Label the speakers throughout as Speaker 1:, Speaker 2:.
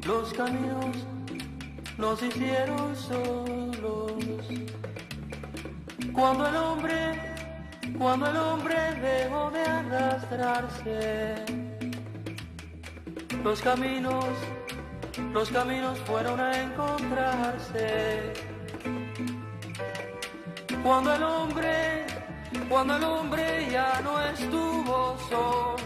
Speaker 1: Los caminos nos hicieron solos. Cuando el hombre dejó de arrastrarse, los caminos fueron a encontrarse. Cuando el hombre ya no estuvo solo.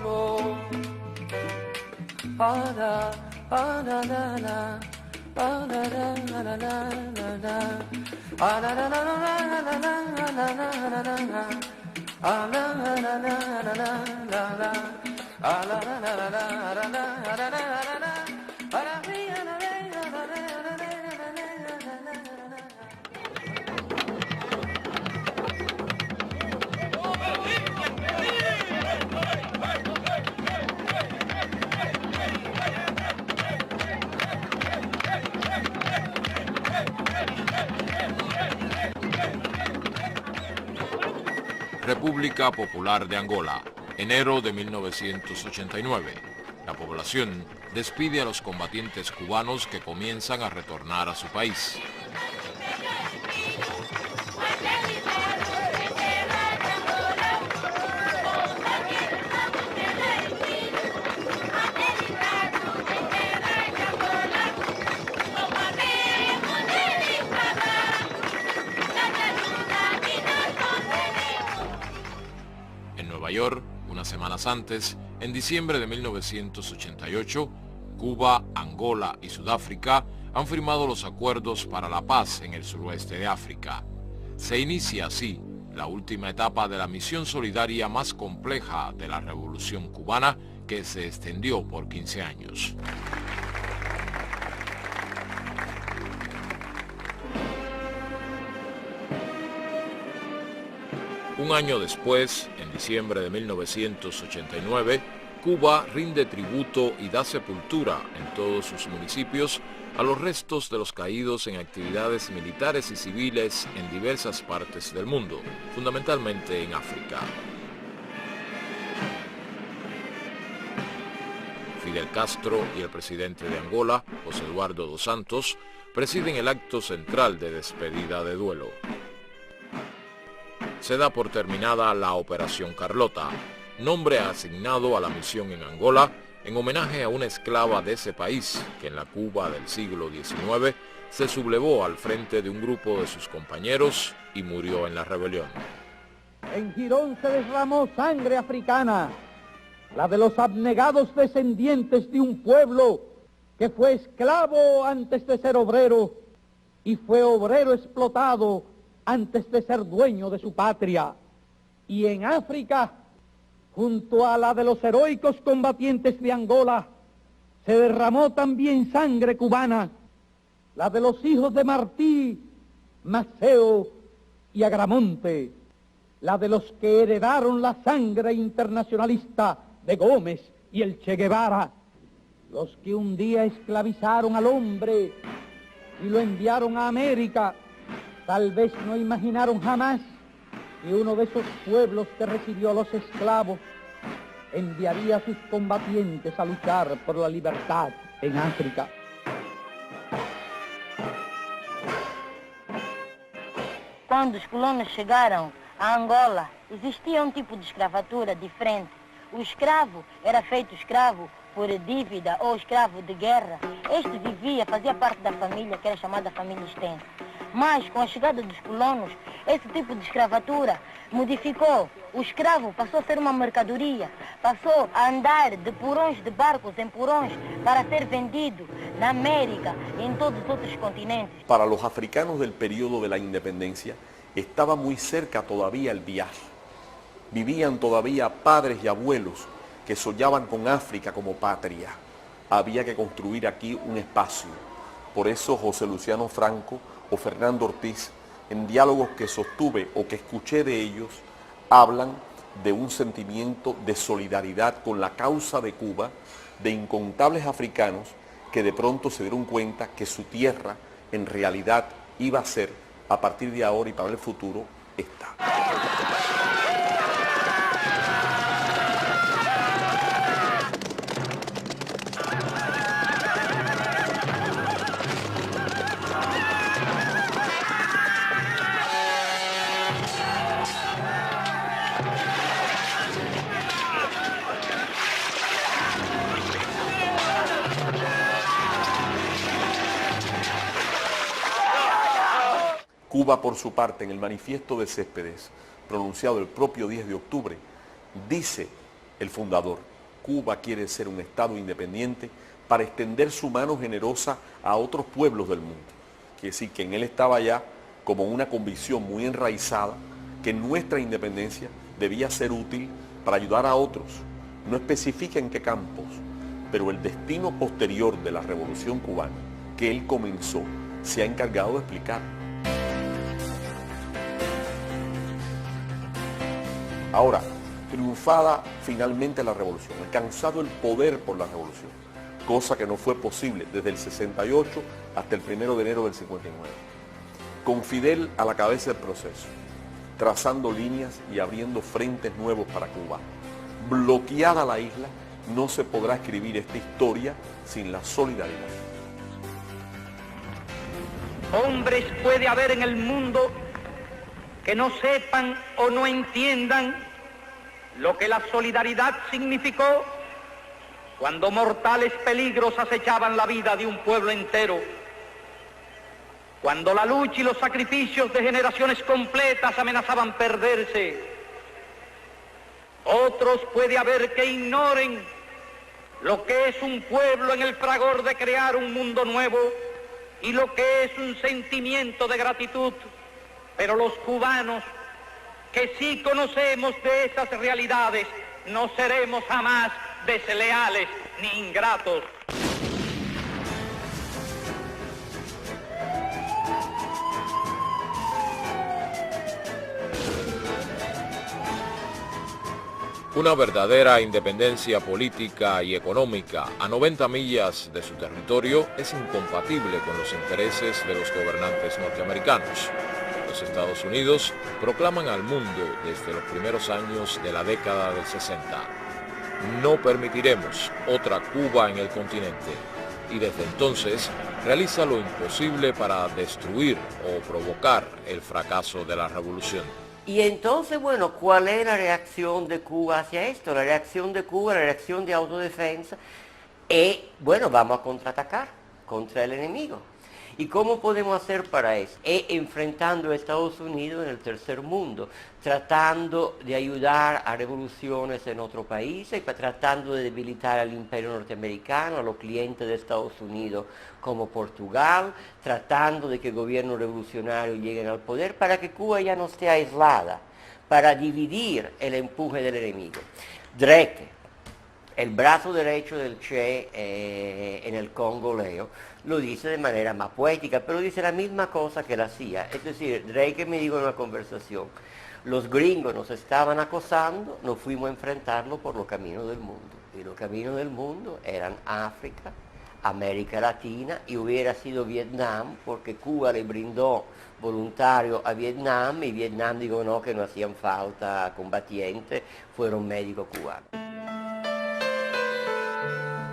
Speaker 2: República Popular de Angola, enero de 1989. La población despide a los combatientes cubanos que comienzan a retornar a su país. Nueva York, unas semanas antes, en diciembre de 1988, Cuba, Angola y Sudáfrica han firmado los acuerdos para la paz en el suroeste de África. Se inicia así la última etapa de la misión solidaria más compleja de la Revolución cubana, que se extendió por 15 años. Un año después, en diciembre de 1989, Cuba rinde tributo y da sepultura en todos sus municipios a los restos de los caídos en actividades militares y civiles en diversas partes del mundo, fundamentalmente en África. Fidel Castro y el presidente de Angola, José Eduardo dos Santos, presiden el acto central de despedida de duelo. Se da por terminada la Operación Carlota, nombre asignado a la misión en Angola en homenaje a una esclava de ese país que en la Cuba del siglo XIX se sublevó al frente de un grupo de sus compañeros y murió en la rebelión.
Speaker 3: En Girón se derramó sangre africana, la de los abnegados descendientes de un pueblo que fue esclavo antes de ser obrero y fue obrero explotado antes de ser dueño de su patria. Y en África, junto a la de los heroicos combatientes de Angola, se derramó también sangre cubana, la de los hijos de Martí, Maceo y Agramonte, la de los que heredaron la sangre internacionalista de Gómez y el Che Guevara, los que un día esclavizaron al hombre y lo enviaron a América. Tal vez no imaginaron jamás que uno de esos pueblos que recibió a los esclavos enviaría a sus combatientes a luchar por la libertad en África.
Speaker 4: Quando os colonos chegaram a Angola, existia tipo de escravatura diferente. O escravo era feito escravo por dívida ou escravo de guerra. Este vivia, fazia parte da família, que era chamada família extensa. Mas, com a chegada dos colonos, esse tipo de escravatura modificou. O escravo passou a ser uma mercadoria, passou a andar de porões de barcos em porões para ser vendido na América e em todos os outros continentes.
Speaker 5: Para los africanos del periodo de la independencia, estaba muy cerca todavía el viaje. Vivían todavía padres y abuelos que soñaban con África como patria. Había que construir aquí un espacio. Por eso José Luciano Franco o Fernando Ortiz en diálogos que sostuve o que escuché de ellos, hablan de un sentimiento de solidaridad con la causa de Cuba, de incontables africanos que de pronto se dieron cuenta que su tierra en realidad iba a ser, a partir de ahora y para el futuro, esta. Cuba, por su parte, en el manifiesto de Céspedes, pronunciado el propio 10 de octubre, dice el fundador, Cuba quiere ser un Estado independiente para extender su mano generosa a otros pueblos del mundo. Quiere decir que en él estaba ya como una convicción muy enraizada que nuestra independencia debía ser útil para ayudar a otros. No especifica en qué campos, pero el destino posterior de la Revolución Cubana que él comenzó se ha encargado de explicar. Ahora, triunfada finalmente la revolución, alcanzado el poder por la revolución, cosa que no fue posible desde el 68 hasta el 1 de enero del 59. Con Fidel a la cabeza del proceso, trazando líneas y abriendo frentes nuevos para Cuba. Bloqueada la isla, no se podrá escribir esta historia sin la solidaridad.
Speaker 3: Hombres puede haber en el mundo que no sepan o no entiendan lo que la solidaridad significó cuando mortales peligros acechaban la vida de un pueblo entero, cuando la lucha y los sacrificios de generaciones completas amenazaban perderse. Otros puede haber que ignoren lo que es un pueblo en el fragor de crear un mundo nuevo y lo que es un sentimiento de gratitud. Pero los cubanos, que sí conocemos de esas realidades, no seremos jamás desleales ni ingratos.
Speaker 2: Una verdadera independencia política y económica a 90 millas de su territorio es incompatible con los intereses de los gobernantes norteamericanos. Los Estados Unidos proclaman al mundo desde los primeros años de la década del 60. No permitiremos otra Cuba en el continente, y desde entonces realiza lo imposible para destruir o provocar el fracaso de la revolución.
Speaker 6: Y entonces, bueno, ¿cuál es la reacción de Cuba hacia esto? La reacción de Cuba, la reacción de autodefensa, es, bueno, vamos a contraatacar contra el enemigo. ¿Y cómo podemos hacer para eso? Es enfrentando a Estados Unidos en el tercer mundo, tratando de ayudar a revoluciones en otros países, tratando de debilitar al imperio norteamericano, a los clientes de Estados Unidos como Portugal, tratando de que gobiernos revolucionarios lleguen al poder para que Cuba ya no esté aislada, para dividir el empuje del enemigo. Drake, el brazo derecho del Che en el Congo Leo, lo dice de manera más poética, pero dice la misma cosa que la CIA. Es decir, Drake me dijo en una conversación, los gringos nos estaban acosando, nos fuimos a enfrentarlo por los caminos del mundo. Y los caminos del mundo eran África, América Latina, y hubiera sido Vietnam, porque Cuba le brindó voluntario a Vietnam, y Vietnam dijo no, que no hacían falta combatientes, fueron médicos cubanos.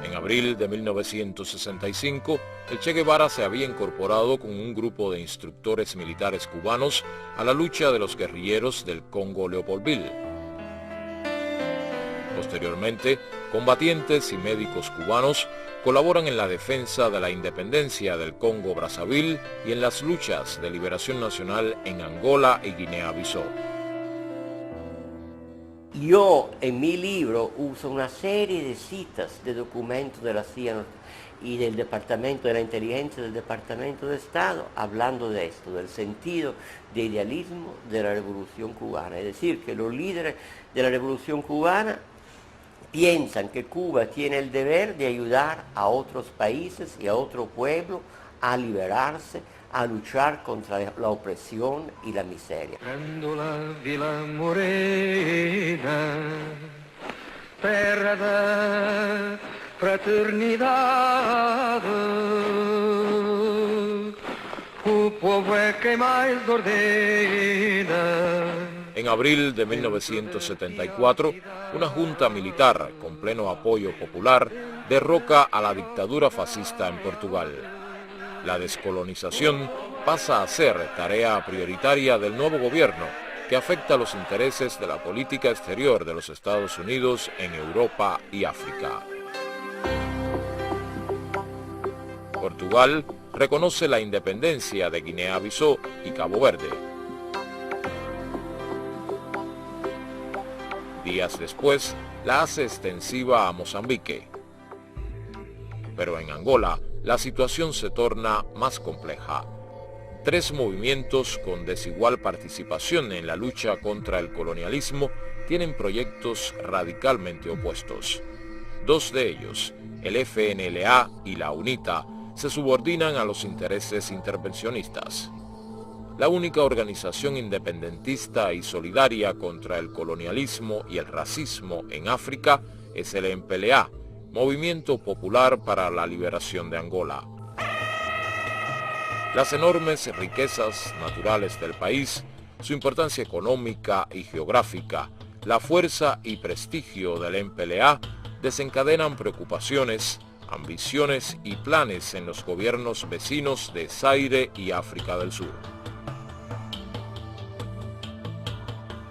Speaker 2: En abril de 1965, el Che Guevara se había incorporado con un grupo de instructores militares cubanos a la lucha de los guerrilleros del Congo Leopoldville. Posteriormente, combatientes y médicos cubanos colaboran en la defensa de la independencia del Congo Brazzaville y en las luchas de liberación nacional en Angola y Guinea-Bissau.
Speaker 6: Yo en mi libro uso una serie de citas de documentos de la CIA y del Departamento de la Inteligencia del Departamento de Estado hablando de esto, del sentido de idealismo de la Revolución Cubana. Es decir, que los líderes de la Revolución Cubana piensan que Cuba tiene el deber de ayudar a otros países y a otro pueblo a liberarse, a luchar contra la opresión y la miseria.
Speaker 1: Prendo la Vila Morena, terra da fraternidade. O povo é quem mais ordena.
Speaker 2: En abril de 1974, una junta militar con pleno apoyo popular derroca a la dictadura fascista en Portugal. La descolonización pasa a ser tarea prioritaria del nuevo gobierno, que afecta los intereses de la política exterior de los Estados Unidos en Europa y África. Portugal reconoce la independencia de Guinea-Bissau y Cabo Verde. Días después, la hace extensiva a Mozambique. Pero en Angola, la situación se torna más compleja. Tres movimientos con desigual participación en la lucha contra el colonialismo tienen proyectos radicalmente opuestos. Dos de ellos, el FNLA y la UNITA, se subordinan a los intereses intervencionistas. La única organización independentista y solidaria contra el colonialismo y el racismo en África es el MPLA, Movimiento Popular para la Liberación de Angola. Las enormes riquezas naturales del país, su importancia económica y geográfica, la fuerza y prestigio del MPLA desencadenan preocupaciones, ambiciones y planes en los gobiernos vecinos de Zaire y África del Sur.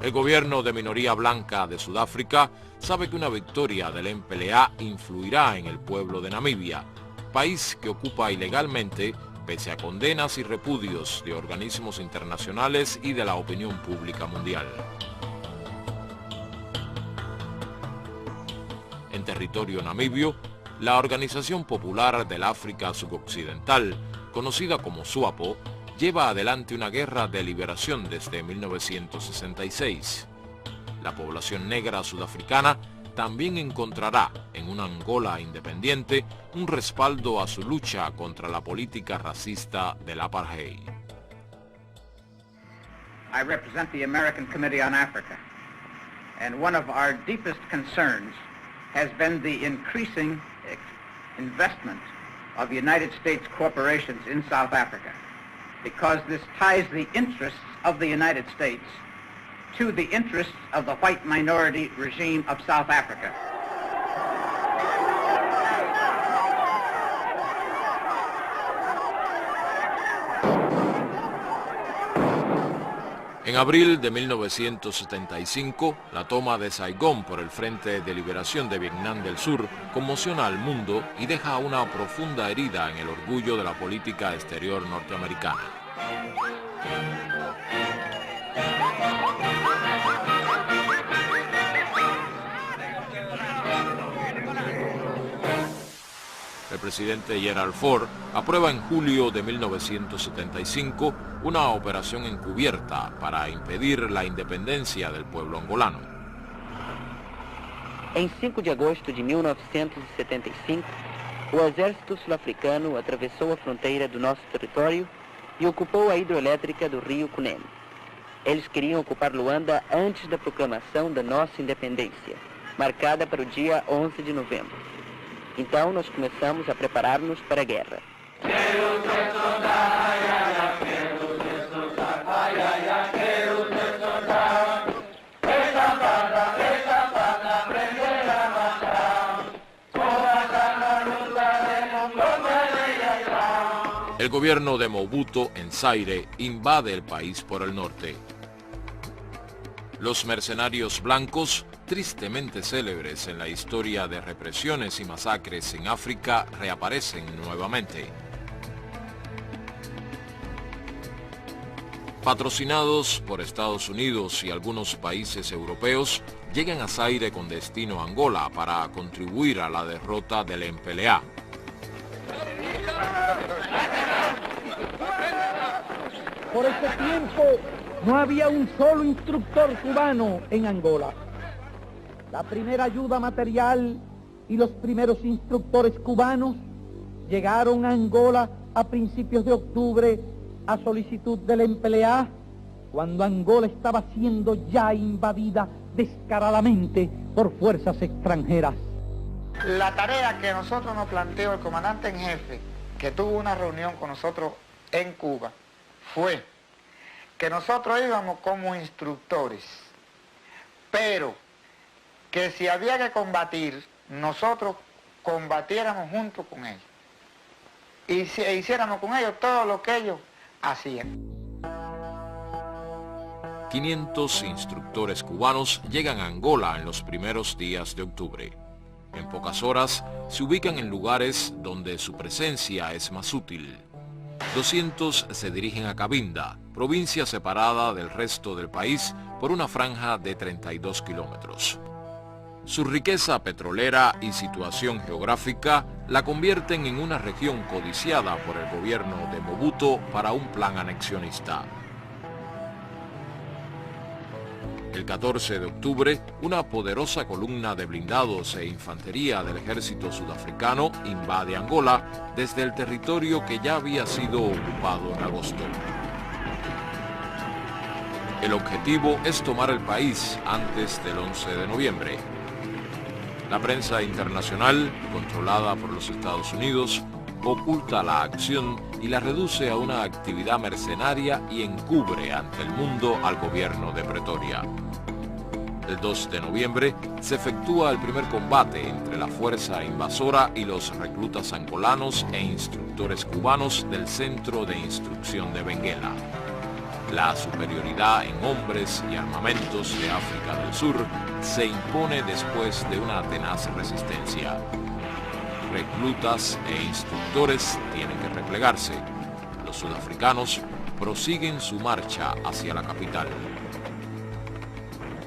Speaker 2: El gobierno de minoría blanca de Sudáfrica sabe que una victoria del MPLA influirá en el pueblo de Namibia, país que ocupa ilegalmente pese a condenas y repudios de organismos internacionales y de la opinión pública mundial. En territorio namibio, la Organización Popular del África Suboccidental, conocida como SWAPO, lleva adelante una guerra de liberación desde 1966. La población negra sudafricana también encontrará en una Angola independiente un respaldo a su lucha contra la política racista del apartheid.
Speaker 7: I represent the American Committee on Africa, and one of our deepest concerns has been the increasing investment of United States corporations in South Africa, because this ties the interests of the United States to the interests of the white minority regime of South Africa.
Speaker 2: En abril de 1975, la toma de Saigón por el Frente de Liberación de Vietnam del Sur conmociona al mundo y deja una profunda herida en el orgullo de la política exterior norteamericana. El presidente Gerald Ford aprueba en julio de 1975 una operación encubierta para impedir la independencia del pueblo angolano.
Speaker 8: Em 5 de agosto de 1975, o exército sul-africano atravessou a fronteira do nosso território e ocupou a hidroelétrica do rio Cunene. Eles queriam ocupar Luanda antes da proclamação da nossa independência, marcada para o dia 11 de novembro. Então nós começamos a preparar-nos para a guerra.
Speaker 2: El gobierno de Mobutu en Zaire invade el país por el norte. Los mercenarios blancos, tristemente célebres en la historia de represiones y masacres en África, reaparecen nuevamente. Patrocinados por Estados Unidos y algunos países europeos, llegan a Zaire con destino a Angola para contribuir a la derrota del MPLA.
Speaker 3: Por ese tiempo no había un solo instructor cubano en Angola. La primera ayuda material y los primeros instructores cubanos llegaron a Angola a principios de octubre a solicitud del empleado, cuando Angola estaba siendo ya invadida descaradamente por fuerzas extranjeras.
Speaker 9: La tarea que nosotros nos planteó el comandante en jefe, que tuvo una reunión con nosotros en Cuba, fue que nosotros íbamos como instructores, pero que si había que combatir, nosotros combatiéramos junto con ellos y hiciéramos con ellos todo lo que ellos hacían.
Speaker 2: 500 instructores cubanos llegan a Angola en los primeros días de octubre. En pocas horas se ubican en lugares donde su presencia es más útil. 200 se dirigen a Cabinda, provincia separada del resto del país por una franja de 32 kilómetros. Su riqueza petrolera y situación geográfica la convierten en una región codiciada por el gobierno de Mobuto para un plan anexionista. El 14 de octubre, una poderosa columna de blindados e infantería del ejército sudafricano invade Angola desde el territorio que ya había sido ocupado en agosto. El objetivo es tomar el país antes del 11 de noviembre. La prensa internacional, controlada por los Estados Unidos, oculta la acción y la reduce a una actividad mercenaria y encubre ante el mundo al gobierno de Pretoria. El 2 de noviembre se efectúa el primer combate entre la fuerza invasora y los reclutas angolanos e instructores cubanos del Centro de Instrucción de Benguela. La superioridad en hombres y armamentos de África del Sur se impone después de una tenaz resistencia. Reclutas e instructores tienen que replegarse. Los sudafricanos prosiguen su marcha hacia la capital.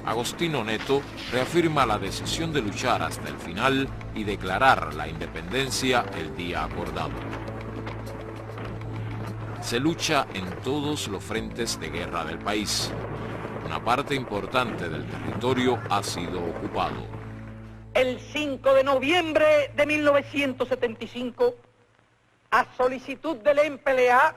Speaker 2: Agostinho Neto reafirma la decisión de luchar hasta el final y declarar la independencia el día acordado. Se lucha en todos los frentes de guerra del país. Una parte importante del territorio ha sido ocupado.
Speaker 3: El 5 de noviembre de 1975, a solicitud del empleado,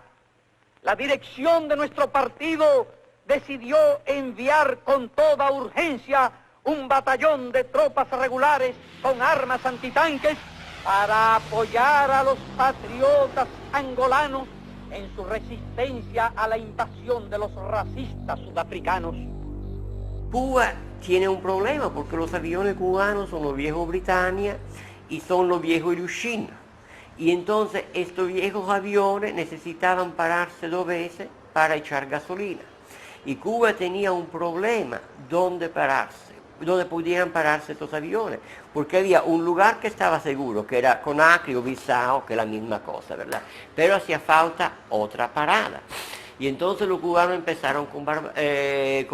Speaker 3: la dirección de nuestro partido decidió enviar con toda urgencia un batallón de tropas regulares con armas antitanques para apoyar a los patriotas angolanos en su resistencia a la invasión de los racistas sudafricanos.
Speaker 6: Cuba tiene un problema porque los aviones cubanos son los viejos Britannia y son los viejos Ilyushin. Y entonces estos viejos aviones necesitaban pararse 2 veces para echar gasolina. Y Cuba tenía un problema donde pararse, donde pudieran pararse estos aviones, porque había un lugar que estaba seguro, que era Conakry o Bissau, que es la misma cosa, ¿verdad? Pero hacía falta otra parada. Y entonces los cubanos empezaron con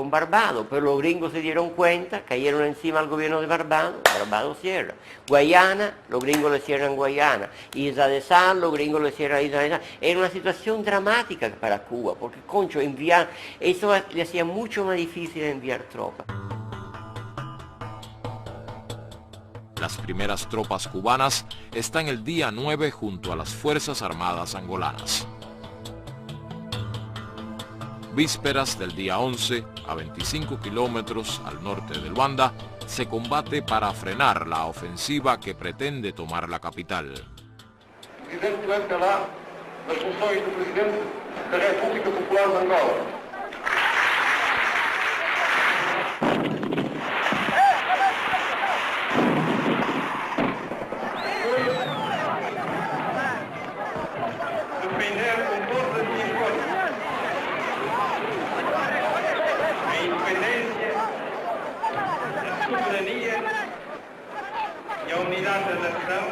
Speaker 6: Barbados, pero los gringos se dieron cuenta, cayeron encima al gobierno de Barbados, Barbados cierra. Guayana, los gringos le cierran Guayana. Isla de Sal, los gringos le cierran Isla de Sal. Era una situación dramática para Cuba, porque, concho, eso le hacía mucho más difícil enviar tropas.
Speaker 2: Las primeras tropas cubanas están el día 9 junto a las Fuerzas Armadas angolanas. Vísperas del día 11, a 25 kilómetros al norte de Luanda, se combate para frenar la ofensiva que pretende tomar la capital.
Speaker 10: Presidente do MPLA, nas funções do Presidente da República Popular de Angola. Defender com todas as minhas forças a independência, a soberania e a unidade da nação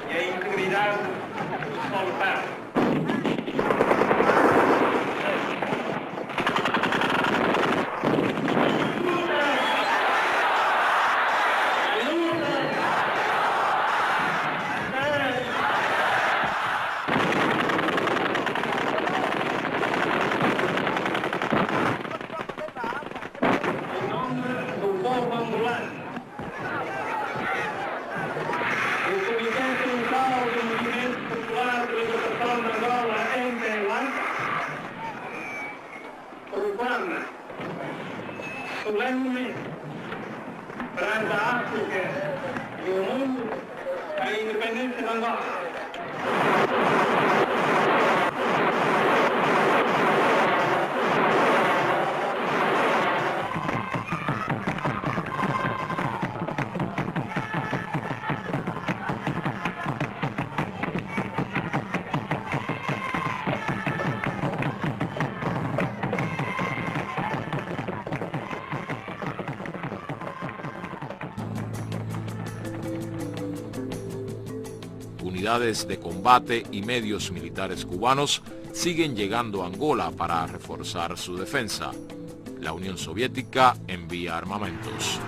Speaker 10: e a integridade do solo básico. O Comitê Central do Movimento Popular de Libertação solenemente perante a África e o mundo a independência de Angola.
Speaker 2: Unidades de combate y medios militares cubanos siguen llegando a Angola para reforzar su defensa. La Unión Soviética envía armamentos.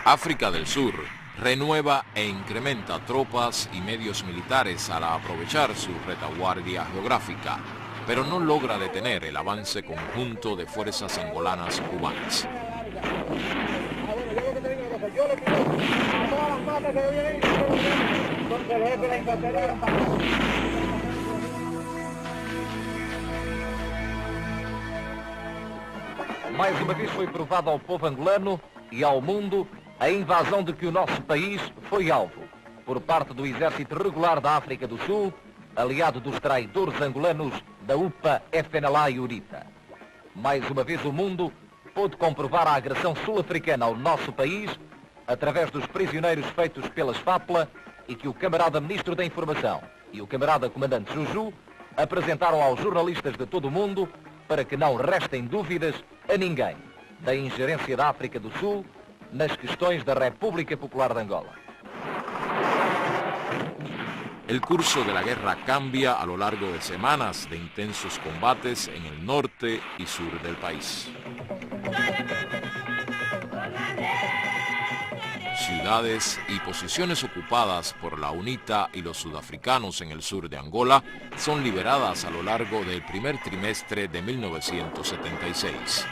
Speaker 2: África del Sur renueva e incrementa tropas y medios militares al aprovechar su retaguardia geográfica, pero no logra detener el avance conjunto de fuerzas angolanas cubanas.
Speaker 11: Mais uma vez foi provado ao povo angolano e ao mundo a invasão de que o nosso país foi alvo, por parte do Exército Regular da África do Sul, aliado dos traidores angolanos da UPA, FNLA e UNITA. Mais uma vez o mundo pôde comprovar a agressão sul-africana ao nosso país, através dos prisioneiros feitos pelas FAPLA e que o camarada Ministro da Informação e o camarada Comandante Juju apresentaram aos jornalistas de todo o mundo para que não restem dúvidas a ninguém da ingerência da África do Sul nas questões da República Popular de Angola.
Speaker 2: El curso de la guerra cambia a lo largo de semanas de intensos combates en el norte y sur del país. Ciudades y posiciones ocupadas por la UNITA y los sudafricanos en el sur de Angola son liberadas a lo largo del primer trimestre de 1976.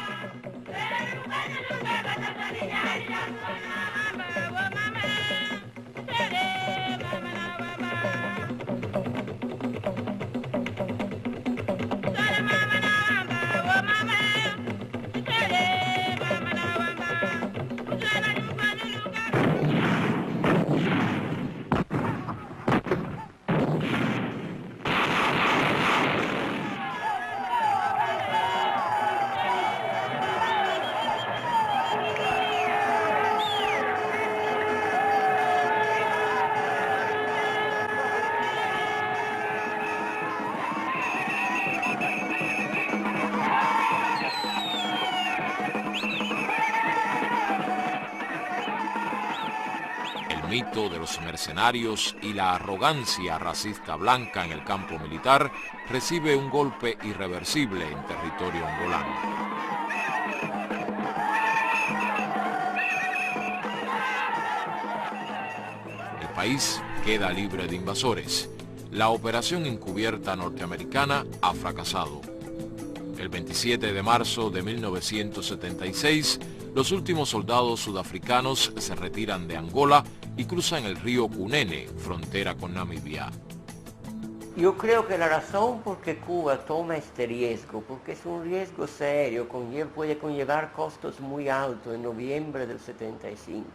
Speaker 2: El mito de los mercenarios y la arrogancia racista blanca en el campo militar recibe un golpe irreversible en territorio angolano. El país queda libre de invasores. La operación encubierta norteamericana ha fracasado. El 27 de marzo de 1976, los últimos soldados sudafricanos se retiran de Angola y cruzan el río Cunene, frontera con Namibia.
Speaker 6: Yo creo que la razón por que Cuba toma este riesgo, porque es un riesgo serio, puede conllevar costos muy altos en noviembre del 75,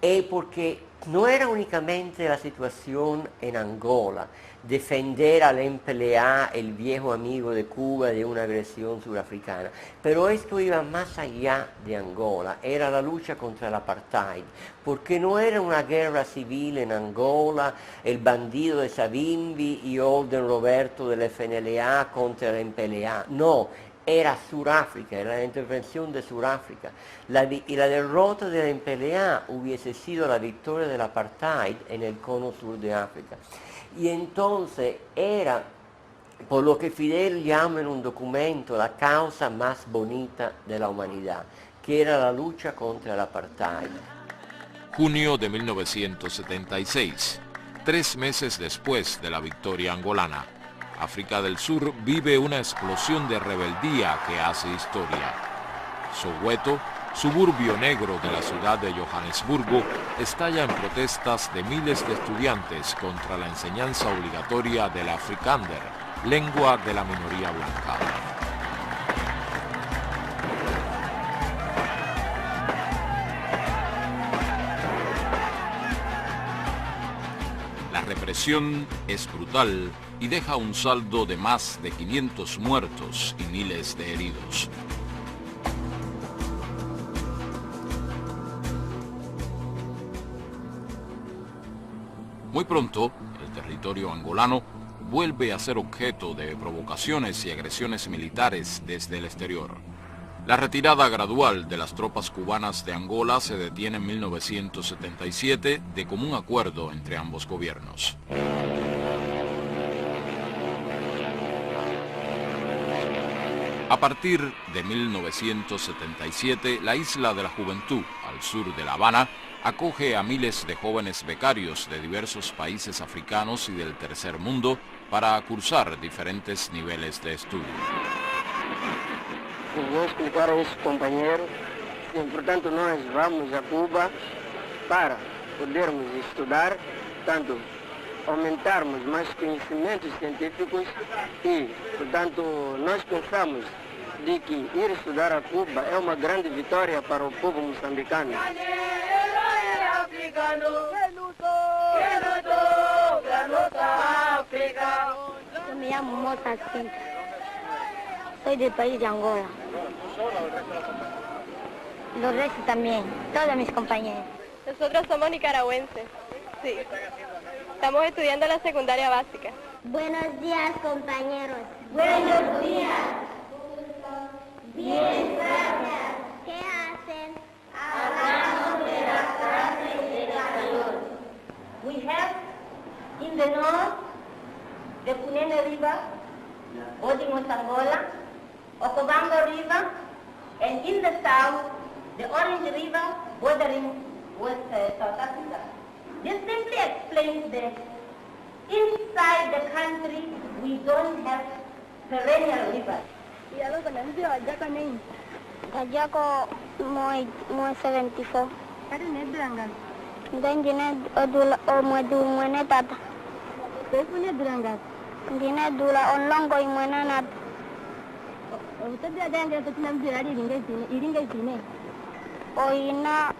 Speaker 6: es porque no era únicamente la situación en Angola, defender al MPLA, el viejo amigo de Cuba, de una agresión surafricana, pero esto iba más allá de Angola, era la lucha contra el apartheid, porque no era una guerra civil en Angola, el bandido de Savimbi y Olden Roberto del FNLA contra el MPLA, no, era Sudáfrica, era la intervención de Sudáfrica. Y la derrota del MPLA hubiese sido la victoria del apartheid en el cono sur de África. Y entonces era, por lo que Fidel llama en un documento, la causa más bonita de la humanidad, que era la lucha contra el apartheid.
Speaker 2: Junio de 1976, 3 meses después de la victoria angolana. África del Sur vive una explosión de rebeldía que hace historia. Soweto, suburbio negro de la ciudad de Johannesburgo, estalla en protestas de miles de estudiantes contra la enseñanza obligatoria del Afrikaner, lengua de la minoría blanca. La represión es brutal y deja un saldo de más de 500 muertos y miles de heridos. Muy pronto, el territorio angolano vuelve a ser objeto de provocaciones y agresiones militares desde el exterior. La retirada gradual de las tropas cubanas de Angola se detiene en 1977 de común acuerdo entre ambos gobiernos. A partir de 1977, la Isla de la Juventud, al sur de La Habana, acoge a miles de jóvenes becarios de diversos países africanos y del tercer mundo para cursar diferentes niveles de estudio.
Speaker 12: Vou explicar a esses companheiros que, portanto, nós vamos a Cuba para podermos estudar, tanto aumentarmos mais conhecimentos científicos e, portanto, nós pensamos de que ir estudar a Cuba é uma grande vitória para o povo moçambicano.
Speaker 4: Eu me llamo Mota Cinta. Soy del país de Angola. Los restos también, todos mis compañeros.
Speaker 13: Nosotros somos nicaragüenses, sí. Estamos estudiando la secundaria básica.
Speaker 14: Buenos días, compañeros.
Speaker 4: Buenos días.
Speaker 14: Bien, gracias. ¿Qué hacen?
Speaker 4: Hablamos de las clases de español. We have in the north the Cunene River, Odimos Angola, Okavango River, and in the south, the Orange River bordering with South Africa. This simply explains that inside the country, we don't have perennial rivers.
Speaker 14: Kajako mo 74.
Speaker 4: Kari ne Durangal.
Speaker 14: Dengine odula o mwene tata.
Speaker 4: Kefune Durangal.
Speaker 14: Ngine dula onlongo imwena nat.
Speaker 4: Utabi adenge tutina mzira iringe sine.
Speaker 14: Oina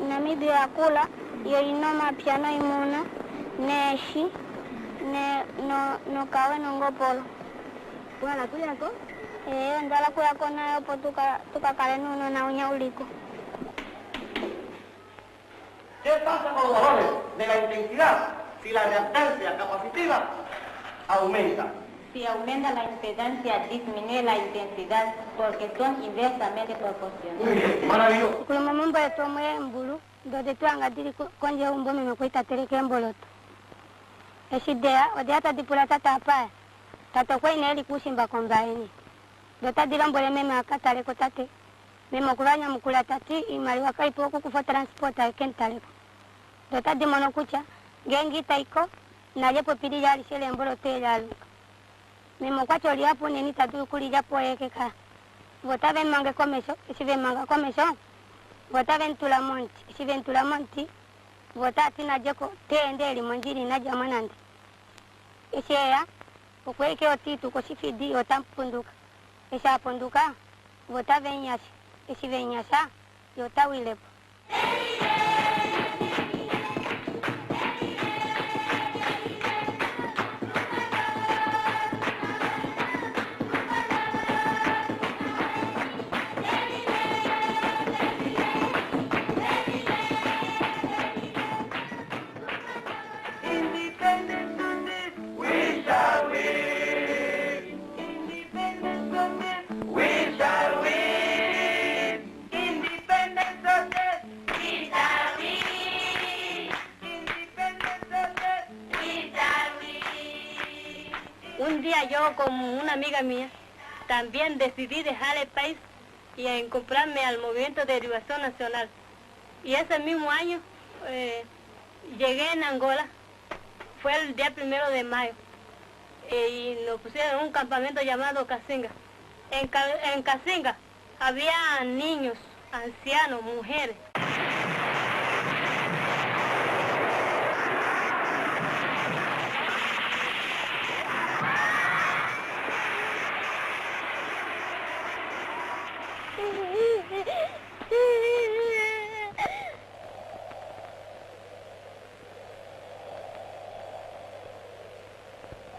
Speaker 14: Namibia kula yo ino mapiano imuna neshi ne no kawe nongopolo.
Speaker 4: Wala kuyako?
Speaker 14: Ndala kuyako nayo po tukakale nuno na unya uliko.
Speaker 15: ¿Qué pasa con los valores de la intensidad si la reactancia capacitiva aumenta?
Speaker 4: Si aumenta la impedancia, disminuye la intensidad porque son inversamente proporcionales.
Speaker 15: Muy bien, maravilloso.
Speaker 14: Kuluma mambo ya tomo ya mbulu, dode tuanga diri konje umbo mime kuita tereke mboloto. Eshidea, ode hata dipula tata hapa, tato kwa ineli kushimba kombaini. Dota dira mbole mime akatale kotate. Mime kulanya mkula tati, imali wakaipo huku kufo transporta kentaleko. Dota di mono kucha, gengi taiko, na jepo pidi jali shele mbolote jali. Mimo kwa choli hapo nini tatu kuli japo ekeka. Vota ven mange comesho, si ven manga comesho. Vota ven tula monti, si ven tula monti. Vota tina jeko teendeli monjiri na jamanandi. Isheya, ukweke otitu koshifidi otampunduka. Isha punduka, vota ven yashi, isi ven yasha, yota wilepo.
Speaker 4: Un día yo con una amiga mía también decidí dejar el país y incorporarme al movimiento de liberación nacional. Y ese mismo año llegué en Angola, fue el día 1 de mayo.
Speaker 14: y nos pusieron en un campamento llamado Casinga. En Casinga había niños, ancianos, mujeres.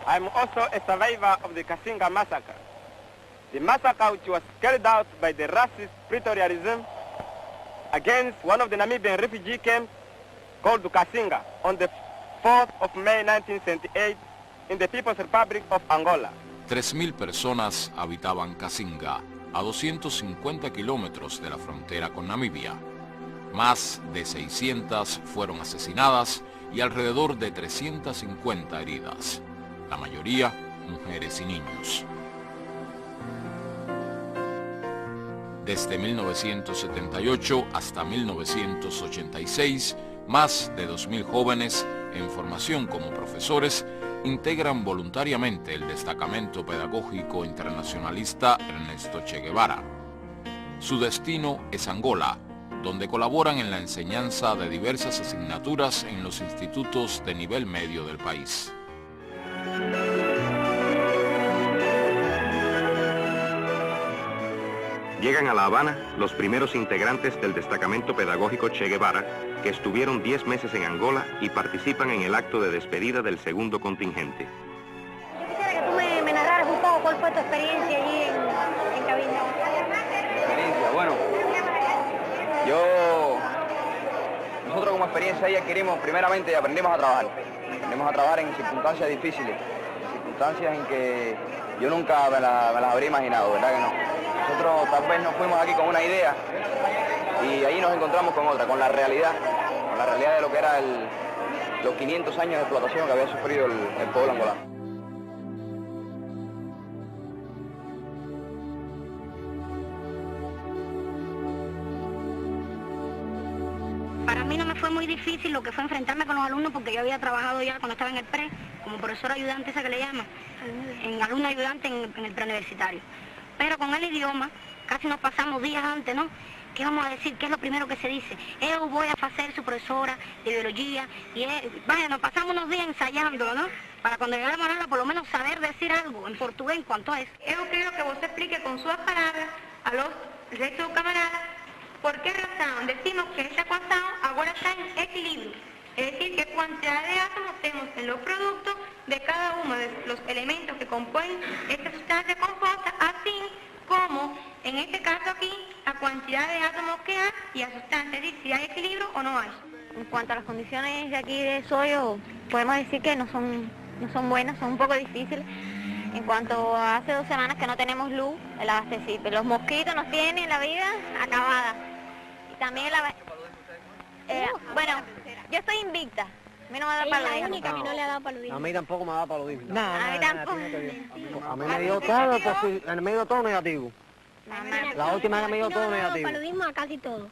Speaker 16: I'm also a survivor of the Casinga massacre. The massacre which was carried out by the racist Pretoria regime against one of the Namibian refugee camps called Casinga on the 4th of May 1978 in the People's Republic of Angola.
Speaker 2: 3.000 personas habitaban Casinga, a 250 kilómetros de la frontera con Namibia. Más de 600 fueron asesinadas y alrededor de 350 heridas. La mayoría, mujeres y niños. Desde 1978 hasta 1986, más de 2.000 jóvenes en formación como profesores integran voluntariamente el destacamento pedagógico internacionalista Ernesto Che Guevara. Su destino es Angola, donde colaboran en la enseñanza de diversas asignaturas en los institutos de nivel medio del país.
Speaker 17: Llegan a La Habana los primeros integrantes del destacamento pedagógico Che Guevara, que estuvieron 10 meses en Angola y participan en el acto de despedida del segundo contingente.
Speaker 14: Yo quisiera que tú me narraras un poco cuál fue tu experiencia allí en cabina.
Speaker 18: Experiencia, bueno, nosotros como experiencia ahí adquirimos primeramente, aprendimos a trabajar en circunstancias difíciles, circunstancias en que yo nunca me las habría imaginado, ¿verdad que no? Nosotros tal vez nos fuimos aquí con una idea y ahí nos encontramos con otra, con la realidad de lo que era los 500 años de explotación que había sufrido el pueblo angolano.
Speaker 14: Para mí no me fue muy difícil lo que fue enfrentarme con los alumnos porque yo había trabajado ya cuando estaba en el pre, como profesora ayudante, esa que le llaman, en alumno ayudante en el preuniversitario. Pero con el idioma, casi nos pasamos días antes, ¿no? ¿Qué vamos a decir? ¿Qué es lo primero que se dice? Yo voy a hacer su profesora de biología y vaya, nos pasamos unos días ensayándolo, ¿no? Para cuando llegáramos a hablar, por lo menos saber decir algo en portugués en cuanto a eso. Yo quiero que vos explique con sus palabras a los restos de sus camaradas por qué razón decimos que esta ecuación ahora está en equilibrio. Es decir, qué cantidad de átomos tenemos en los productos de cada uno de los elementos que componen esta sustancia compuesta, así como, en este caso aquí, la cantidad de átomos que hay y la sustancia, es decir, si hay equilibrio o no hay. En cuanto a las condiciones de aquí de Soyo, podemos decir que no son buenas, son un poco difíciles. En cuanto a hace 2 semanas que no tenemos luz, el abastecimiento, los mosquitos nos tienen la vida acabada. Y también bueno, yo estoy invicta. A mí no me da paludismo. Es la única que no le ha dado paludismo.
Speaker 19: A mí tampoco me da paludismo.
Speaker 14: A mí tampoco.
Speaker 19: A mí me dio todo, en medio todo negativo. La última que me dio todo negativo.
Speaker 14: Paludismo a casi todo.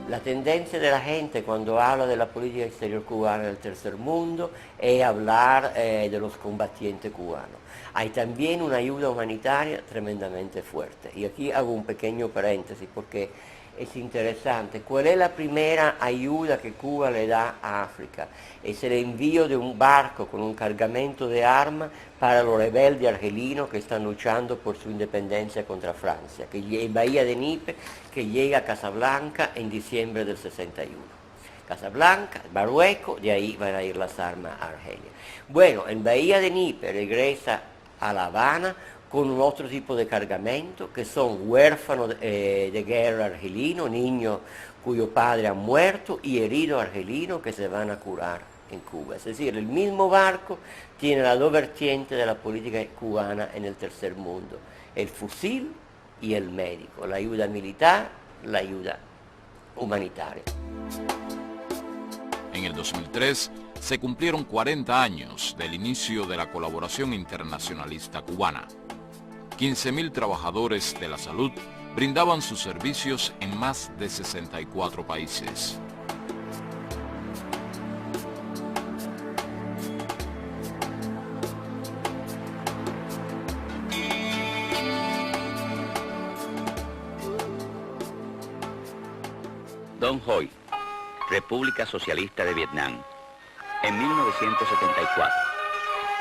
Speaker 6: La tendencia de la gente cuando habla de la política exterior cubana del tercer mundo es hablar de los combatientes cubanos. Hay también una ayuda humanitaria tremendamente fuerte. Y aquí hago un pequeño paréntesis porque es interesante. ¿Cuál es la primera ayuda que Cuba le da a África? Es el envío de un barco con un cargamento de armas para los rebeldes argelinos que están luchando por su independencia contra Francia, que en Bahía de Níper, que llega a Casablanca en diciembre del 61. Casablanca, Marruecos, de ahí van a ir las armas a Argelia. Bueno, en Bahía de Níper regresa a La Habana con un otro tipo de cargamento, que son huérfanos de guerra argelinos, niños cuyo padre ha muerto y heridos argelinos que se van a curar en Cuba. Es decir, el mismo barco tiene las dos vertientes de la política cubana en el tercer mundo, el fusil y el médico, la ayuda militar, la ayuda humanitaria.
Speaker 2: En el 2003 se cumplieron 40 años del inicio de la colaboración internacionalista cubana. 15.000 trabajadores de la salud brindaban sus servicios en más de 64 países.
Speaker 20: Don Hoy, República Socialista de Vietnam. En 1974,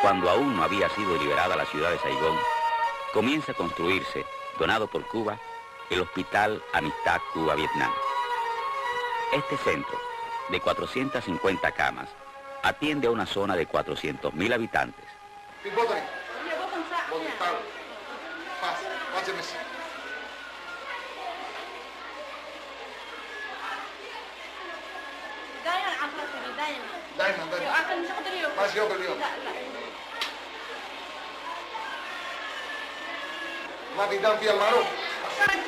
Speaker 20: cuando aún no había sido liberada la ciudad de Saigón, comienza a construirse, donado por Cuba, el Hospital Amistad Cuba-Vietnam. Este centro, de 450 camas, atiende a una zona de 400.000 habitantes.
Speaker 10: ما في دم فيها المعروف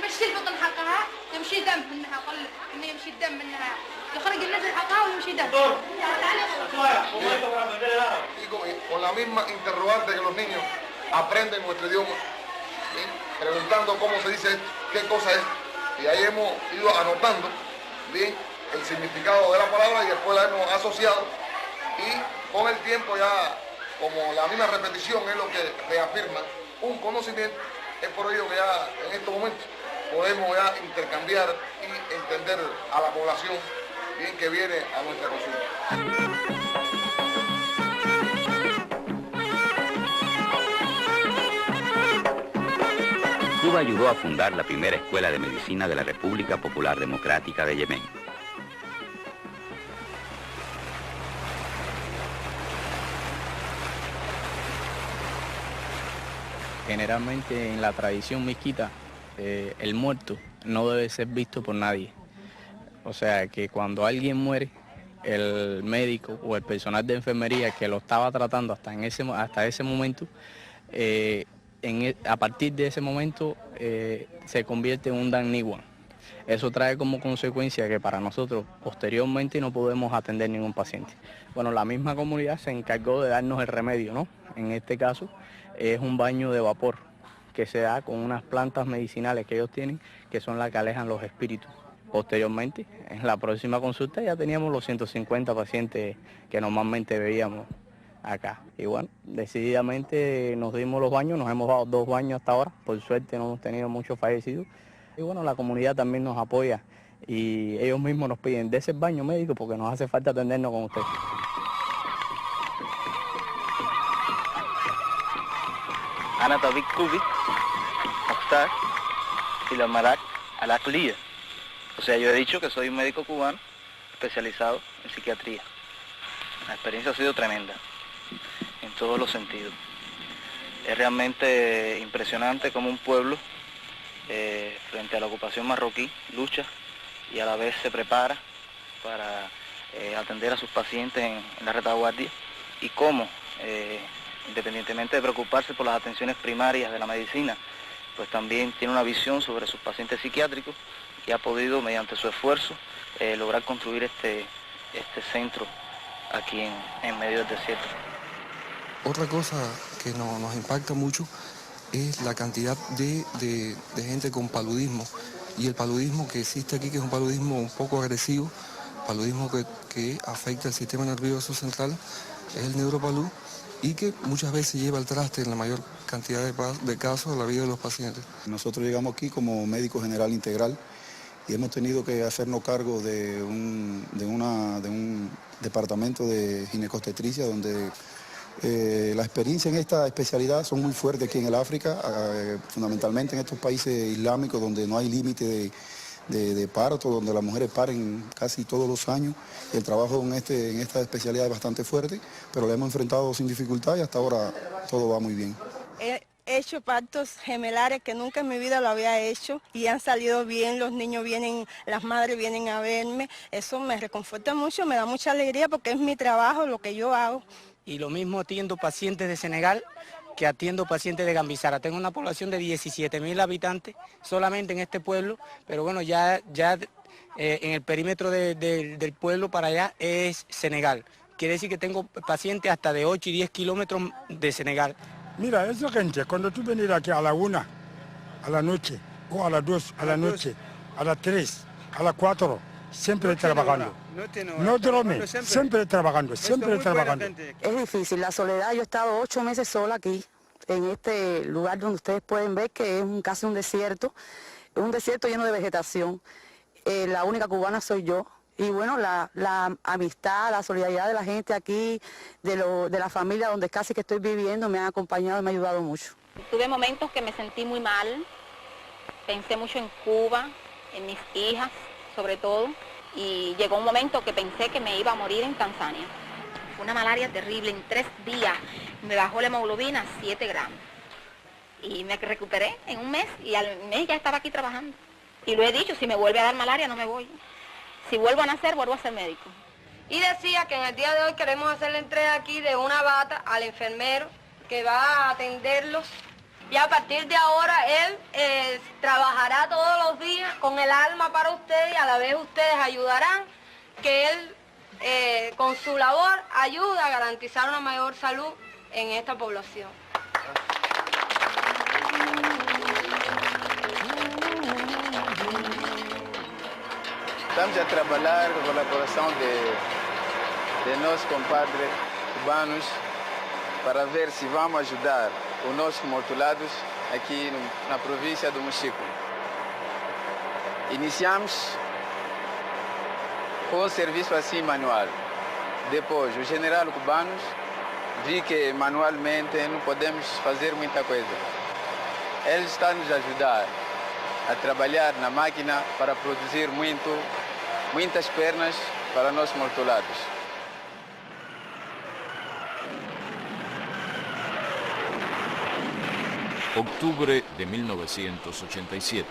Speaker 21: تمشي البطن حقها يمشي دم منها قل انه يمشي الدم منها يخرج النزل حقها ويمشي دم
Speaker 10: y con la misma interrogante que los niños aprenden nuestro idioma, ¿sí? Preguntando cómo se dice esto, qué cosa es, y ahí hemos ido anotando bien el significado de la palabra y después la hemos asociado, y con el tiempo ya, como la misma repetición es lo que reafirma un conocimiento, es por ello que ya en estos momentos podemos ya intercambiar y entender a la población bien que viene a nuestra consulta.
Speaker 20: Cuba ayudó a fundar la primera escuela de medicina de la República Popular Democrática de Yemen.
Speaker 22: Generalmente en la tradición mixquita, el muerto no debe ser visto por nadie. O sea, que cuando alguien muere, el médico o el personal de enfermería que lo estaba tratando hasta ese momento, a partir de ese momento se convierte en un Dan Niwan. Eso trae como consecuencia que para nosotros posteriormente no podemos atender ningún paciente. Bueno, la misma comunidad se encargó de darnos el remedio, ¿no? En este caso es un baño de vapor que se da con unas plantas medicinales que ellos tienen, que son las que alejan los espíritus. Posteriormente, en la próxima consulta ya teníamos los 150 pacientes que normalmente veíamos acá. Y bueno, decididamente nos dimos los baños, nos hemos dado 2 baños hasta ahora, por suerte no hemos tenido muchos fallecidos. Y bueno, la comunidad también nos apoya y ellos mismos nos piden de ese baño médico porque nos hace falta atendernos con ustedes.
Speaker 23: أنا طبيب كوبي مختار إلى مراك العقلية. O sea, yo he dicho que soy un médico cubano especializado en psiquiatría. La experiencia ha sido tremenda, en todos los sentidos. Es realmente impresionante cómo un pueblo, frente a la ocupación marroquí, lucha y a la vez se prepara para atender a sus pacientes en la retaguardia y cómo, independientemente de preocuparse por las atenciones primarias de la medicina, pues también tiene una visión sobre sus pacientes psiquiátricos y ha podido, mediante su esfuerzo, lograr construir este centro aquí en medio del desierto.
Speaker 24: Otra cosa que nos impacta mucho es la cantidad de gente con paludismo, y el paludismo que existe aquí, que es un paludismo un poco agresivo, paludismo que afecta el sistema nervioso central, es el neuropalud, y que muchas veces lleva al traste en la mayor cantidad de casos de la vida de los pacientes.
Speaker 25: Nosotros llegamos aquí como médico general integral y hemos tenido que hacernos cargo de un departamento de ginecobstetricia donde la experiencia en esta especialidad son muy fuertes aquí en el África, fundamentalmente en estos países islámicos donde no hay límite de parto, donde las mujeres paren casi todos los años. El trabajo en esta especialidad es bastante fuerte, pero lo hemos enfrentado sin dificultad y hasta ahora todo va muy bien.
Speaker 1: He hecho partos gemelares que nunca en mi vida lo había hecho y han salido bien, los niños vienen, las madres vienen a verme. Eso me reconforta mucho, me da mucha alegría porque es mi trabajo, lo que yo hago.
Speaker 5: Y lo mismo atiendo pacientes de Senegal que atiendo pacientes de Gambizara. Tengo una población de 17.000 habitantes solamente en este pueblo, pero bueno, ya en el perímetro del pueblo para allá es Senegal. Quiere decir que tengo pacientes hasta de 8 y 10 kilómetros de Senegal.
Speaker 7: Mira, esa gente, cuando tú vienes aquí a la 1, a la noche, o a las 2, a la noche, a las 3, a las 4, siempre trabajando. No duerme, siempre trabajando, siempre trabajando.
Speaker 8: Es difícil, la soledad, yo he estado 8 meses sola aquí, en este lugar donde ustedes pueden ver que es casi un desierto lleno de vegetación. La única cubana soy yo. Y bueno, la amistad, la solidaridad de la gente aquí, de la familia donde casi que estoy viviendo, me ha acompañado y me ha ayudado mucho.
Speaker 9: Tuve momentos que me sentí muy mal, pensé mucho en Cuba, en mis hijas sobre todo, y llegó un momento que pensé que me iba a morir en Tanzania. Fue una malaria terrible, en 3 días me bajó la hemoglobina a 7 gramos. Y me recuperé en un mes y al mes ya estaba aquí trabajando. Y lo he dicho, si me vuelve a dar malaria no me voy. Si vuelvo a nacer, vuelvo a ser médico.
Speaker 26: Y decía que en el día de hoy queremos hacer la entrega aquí de una bata al enfermero que va a atenderlos. Y a partir de ahora él trabajará todos los días con el alma para ustedes y a la vez ustedes ayudarán que él con su labor ayuda a garantizar una mayor salud en esta población.
Speaker 27: Estamos a trabalhar com a colaboração de nossos compadres cubanos para ver se vamos ajudar os nossos mortulados aqui na província do Mochico. Iniciamos com o serviço assim manual. Depois, os generais cubanos vi que manualmente não podemos fazer muita coisa. Eles estão nos ajudar a trabalhar na máquina para produzir muitas pernas para nossos mortulados.
Speaker 2: Octubre de 1987.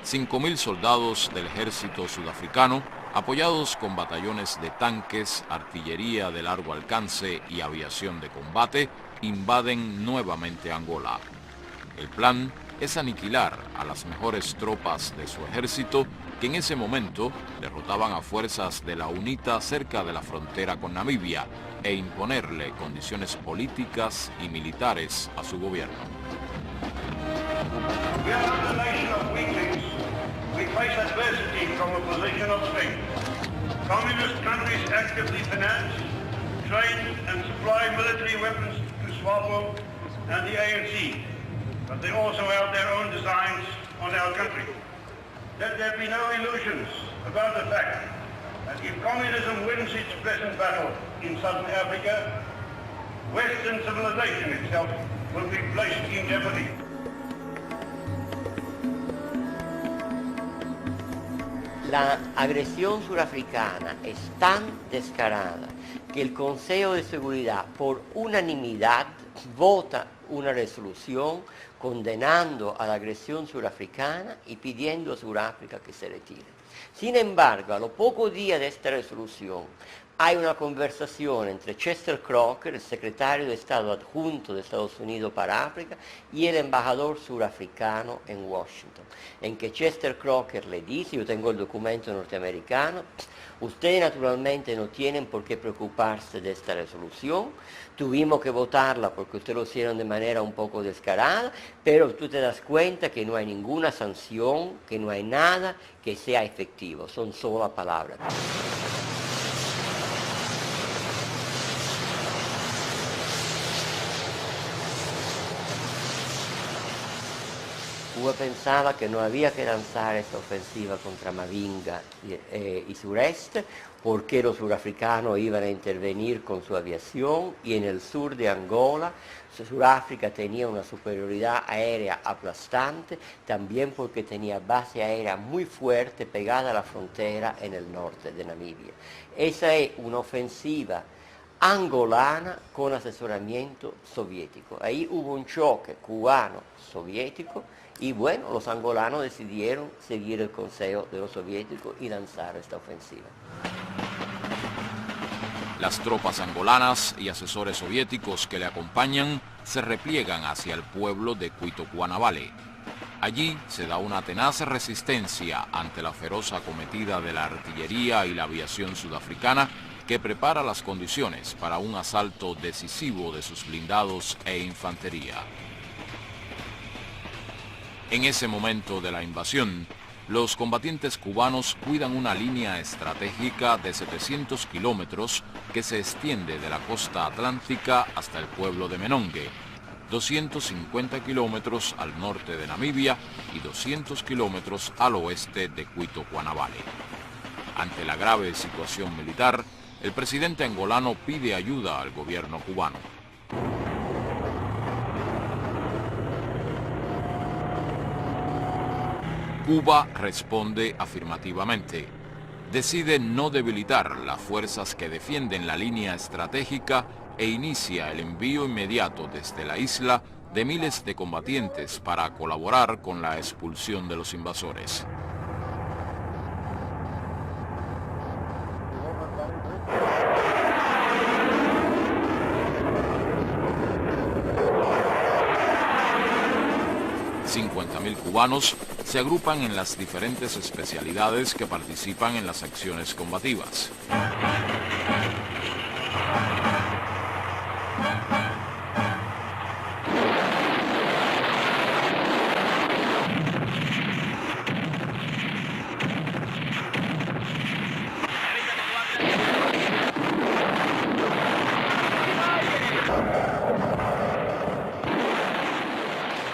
Speaker 2: 5.000 soldados del ejército sudafricano, apoyados con batallones de tanques, artillería de largo alcance y aviación de combate, invaden nuevamente Angola. El plan es aniquilar a las mejores tropas de su ejército que en ese momento derrotaban a fuerzas de la UNITA cerca de la frontera con Namibia e imponerle condiciones políticas y militares a su gobierno.
Speaker 28: We are not a nation of weaklings. We face adversity from a position of strength. Communist countries actively finance, train and supply military weapons to SWAPO and the ANC, but they also have their own designs on our country. Let there be no illusions about the fact that if communism wins its present battle in Southern Africa, Western civilization itself will be placed in jeopardy.
Speaker 6: La agresión surafricana es tan descarada que el Consejo de Seguridad por unanimidad vota una resolución condenando a la agresión surafricana y pidiendo a Sudáfrica que se retire. Sin embargo, a los pocos días de esta resolución, hay una conversación entre Chester Crocker, el secretario de Estado adjunto de Estados Unidos para África, y el embajador surafricano en Washington, en que Chester Crocker le dice, yo tengo el documento norteamericano, ustedes naturalmente no tienen por qué preocuparse de esta resolución, tuvimos que votarla porque ustedes lo hicieron de manera un poco descarada, pero tú te das cuenta que no hay ninguna sanción, que no hay nada que sea efectivo, son solo palabras. Cuba pensaba que no había que lanzar esta ofensiva contra Mavinga y sureste porque los surafricanos iban a intervenir con su aviación y en el sur de Angola Sudáfrica tenía una superioridad aérea aplastante, también porque tenía base aérea muy fuerte pegada a la frontera en el norte de Namibia. Esa es una ofensiva angolana con asesoramiento soviético. Ahí hubo un choque cubano-soviético y bueno, los angolanos decidieron seguir el consejo de los soviéticos y lanzar esta ofensiva.
Speaker 2: Las tropas angolanas y asesores soviéticos que le acompañan se repliegan hacia el pueblo de Cuitocuanavale. Allí se da una tenaz resistencia ante la feroz acometida de la artillería y la aviación sudafricana que prepara las condiciones para un asalto decisivo de sus blindados e infantería. En ese momento de la invasión, los combatientes cubanos cuidan una línea estratégica de 700 kilómetros que se extiende de la costa atlántica hasta el pueblo de Menongue, 250 kilómetros al norte de Namibia y 200 kilómetros al oeste de Cuitocuanavale. Ante la grave situación militar, el presidente angolano pide ayuda al gobierno cubano. Cuba responde afirmativamente. Decide no debilitar las fuerzas que defienden la línea estratégica e inicia el envío inmediato desde la isla de miles de combatientes para colaborar con la expulsión de los invasores. $50.000 cubanos se agrupan en las diferentes especialidades que participan en las acciones combativas.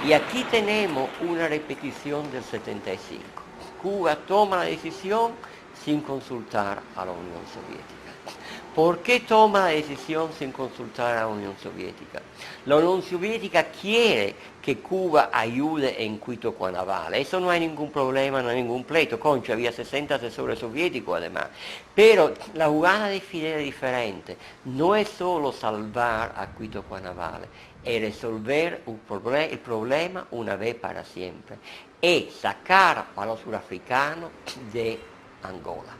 Speaker 6: Y aquí tenemos una repetición del 75. Cuba toma la decisión sin consultar a la Unión Soviética. ¿Por qué toma la decisión sin consultar a la Unión Soviética? La Unión Soviética quiere que Cuba ayude en Cuitocuanavale. Eso no hay ningún problema, no hay ningún pleito. Concho, había 60 asesores soviéticos además. Pero la jugada de Fidel es diferente. No es solo salvar a Cuitocuanavale, es resolver el problema una vez para siempre. Es sacar a los surafricanos de Angola.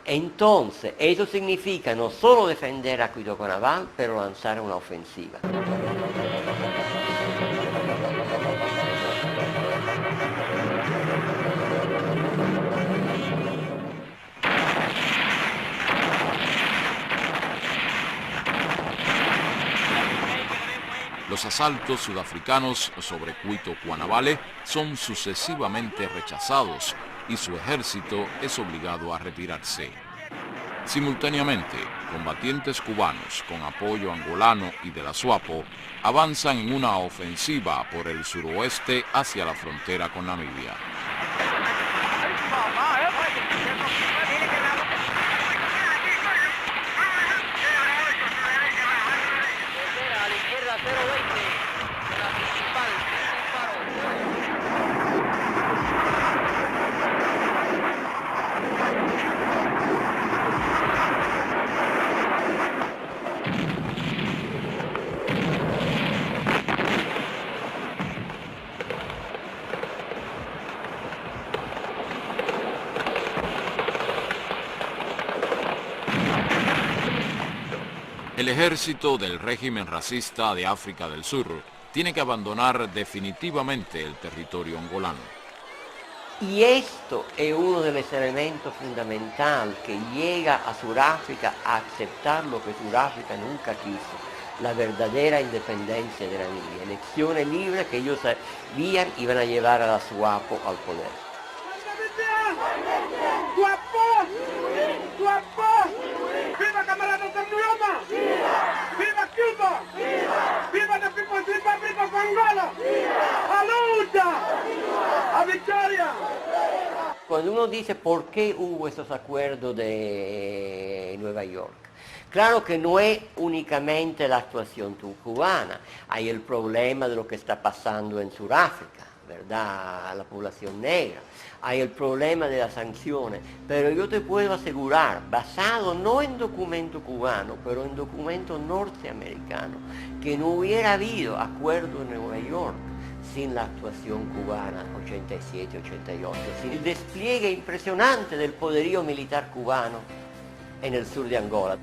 Speaker 6: Entonces, eso significa no solo defender a Cuitocuanavale, pero lanzar una ofensiva.
Speaker 2: Los asaltos sudafricanos sobre Cuitocuanavale son sucesivamente rechazados y su ejército es obligado a retirarse. Simultáneamente, combatientes cubanos con apoyo angolano y de la SWAPO avanzan en una ofensiva por el suroeste hacia la frontera con Namibia. El ejército del régimen racista de África del Sur tiene que abandonar definitivamente el territorio angolano.
Speaker 6: Y esto es uno de los elementos fundamentales que llega a Sudáfrica a aceptar lo que Sudáfrica nunca quiso, la verdadera independencia de Namibia, elecciones libres que ellos sabían iban a llevar a la SWAPO al poder.
Speaker 3: ¡Viva camarada Sarnuyama! ¡Viva! ¡Viva Cuba! ¡Viva! ¡Viva the people! ¡Viva Angola! ¡A lucha! ¡A victoria!
Speaker 6: Cuando uno dice por qué hubo esos acuerdos de Nueva York, claro que no es únicamente la actuación cubana, hay el problema de lo que está pasando en Sudáfrica, ¿verdad?, a la población negra. Hay el problema de las sanciones, pero yo te puedo asegurar, basado no en documento cubano, pero en documento norteamericano, que no hubiera habido acuerdo en Nueva York sin la actuación cubana 87-88, sin el despliegue impresionante del poderío militar cubano en el sur de Angola.